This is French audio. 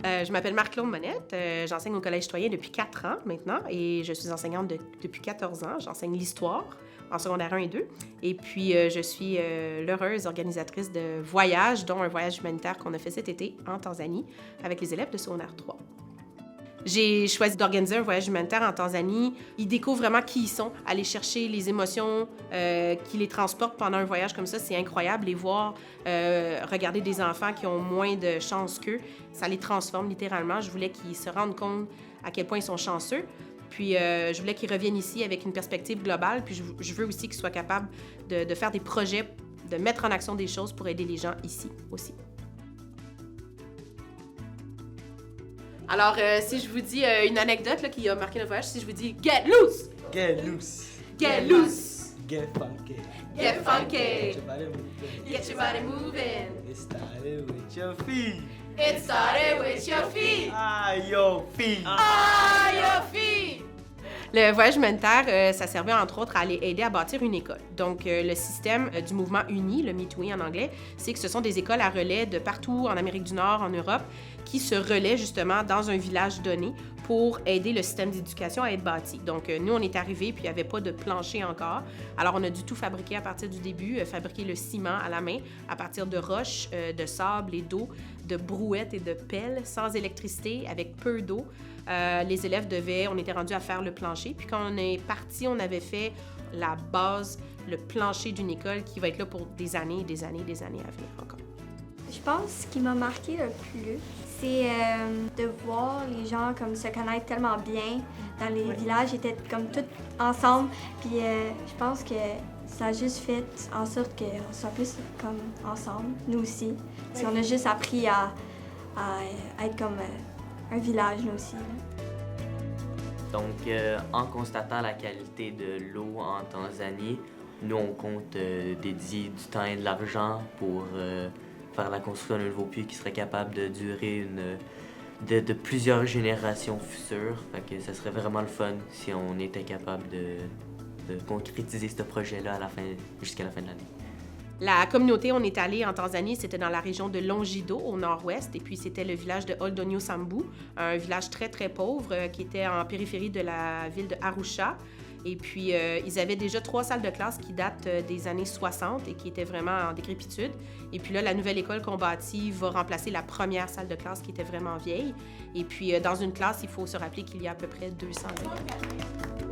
Je m'appelle Marc-Claude Monette. J'enseigne au Collège citoyen depuis 4 ans maintenant et je suis enseignante depuis 14 ans. J'enseigne l'histoire en secondaire 1 et 2. Et puis, je suis l'heureuse organisatrice de voyages, dont un voyage humanitaire qu'on a fait cet été en Tanzanie avec les élèves de secondaire 3. J'ai choisi d'organiser un voyage humanitaire en Tanzanie. Ils découvrent vraiment qui ils sont, aller chercher les émotions qui les transportent pendant un voyage comme ça. C'est incroyable, les voir regarder des enfants qui ont moins de chance qu'eux. Ça les transforme littéralement. Je voulais qu'ils se rendent compte à quel point ils sont chanceux. Puis je voulais qu'ils reviennent ici avec une perspective globale. Puis je veux aussi qu'ils soient capables de faire des projets, de mettre en action des choses pour aider les gens ici aussi. Alors, si je vous dis une anecdote là, qui a marqué notre voyage, si je vous dis « Get loose! » Get loose. Get loose! Get funky. Get funky! Get your body moving. Get your body moving! It started with your feet. It started with your feet! Ah, your feet. Ah, your feet! Le voyage humanitaire, ça servait entre autres à aller aider à bâtir une école. Donc, le système du mouvement uni, le Me Too en anglais, c'est que ce sont des écoles à relais de partout en Amérique du Nord, en Europe, qui se relaient justement dans un village donné pour aider le système d'éducation à être bâti. Donc, nous, on est arrivés, puis il n'y avait pas de plancher encore. Alors, on a dû tout fabriquer à partir du début, fabriquer le ciment à la main, à partir de roches, de sable et d'eau, de brouettes et de pelles, sans électricité, avec peu d'eau. Les élèves on était rendus à faire le plancher. Puis quand on est parti, on avait fait la base, le plancher d'une école qui va être là pour des années et des années et des années à venir encore. Je pense ce qui m'a marqué le plus, c'est de voir les gens comme se connaître tellement bien dans les villages, ils étaient comme tous ensemble. Puis je pense que ça a juste fait en sorte qu'on soit plus comme ensemble, nous aussi. Parce qu'on a juste appris à être comme un village, nous aussi. Donc, en constatant la qualité de l'eau en Tanzanie, nous, on compte dédier du temps et de l'argent pour faire la construction d'un nouveau puits qui serait capable de durer de plusieurs générations futures. Fait que ça serait vraiment le fun si on était capable de concrétiser ce projet-là jusqu'à la fin de l'année. La communauté, on est allé en Tanzanie, c'était dans la région de Longido, au nord-ouest, et puis c'était le village de Oldonyo Sambu, un village très, très pauvre qui était en périphérie de la ville de Arusha. Et puis, ils avaient déjà 3 salles de classe qui datent des années 60 et qui étaient vraiment en décrépitude. Et puis là, la nouvelle école qu'on bâtit va remplacer la première salle de classe qui était vraiment vieille. Et puis, dans une classe, il faut se rappeler qu'il y a à peu près 200 élèves.